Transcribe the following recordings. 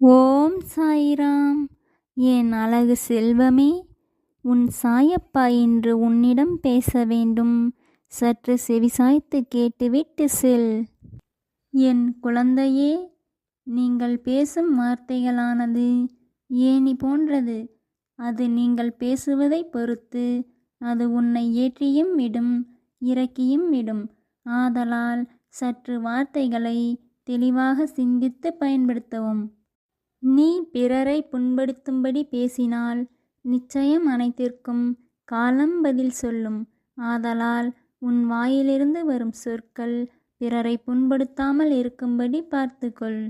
ஓம் சாய்ராம். என் அழகு செல்வமே, உன் சாயப்பா இன்று உன்னிடம் பேச வேண்டும். சற்று செவிசாய்த்து கேட்டுவிட்டு செல். என் குழந்தையே, நீங்கள் பேசும் வார்த்தைகளானது ஏணி போன்றது. அது நீங்கள் பேசுவதை பொறுத்து அது உன்னை ஏற்றியும் விடும், இறக்கியும் விடும். ஆதலால் சற்று வார்த்தைகளை தெளிவாக சிந்தித்து பயன்படுத்தவும். நீ பிறரை புண்படுத்தும்படி பேசினால் நிச்சயம் அனைத்திற்கும் காலம் பதில் சொல்லும். ஆதலால் உன் வாயிலிருந்து வரும் சொற்கள் பிறரை புண்படுத்தாமல் இருக்கும்படி பார்த்துக்கொள்.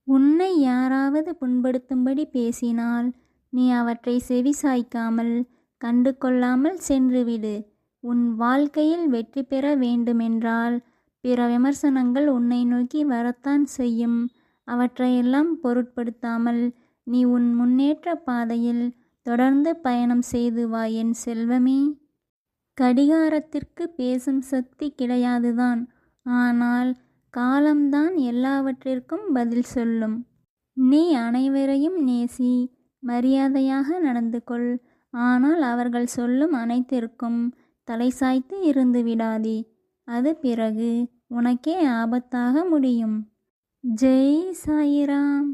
உன்னை யாராவது புண்படுத்தும்படி பேசினால் நீ அவற்றை செவிசாய்க்காமல் கண்டு கொள்ளாமல் சென்றுவிடு. உன் வாழ்க்கையில் வெற்றி பெற வேண்டுமென்றால் பிற விமர்சனங்கள் உன்னை நோக்கி வரத்தான் செய்யும். அவற்றையெல்லாம் பொருட்படுத்தாமல் நீ உன் முன்னேற்ற பாதையில் தொடர்ந்து பயணம் செய்து வா என் செல்வமே. கடிகாரத்திற்கு பேசும் சக்தி கிடையாதுதான், ஆனால் காலம்தான் எல்லாவற்றிற்கும் பதில் சொல்லும். நீ அனைவரையும் நேசி, மரியாதையாக நடந்து கொள். ஆனால் அவர்கள் சொல்லும் அனைத்திற்கும் தலை சாய்த்து இருந்து விடாதே. அது பிறகு உனக்கே ஆபத்தாக முடியும். ஜெய் சாய்ராம்.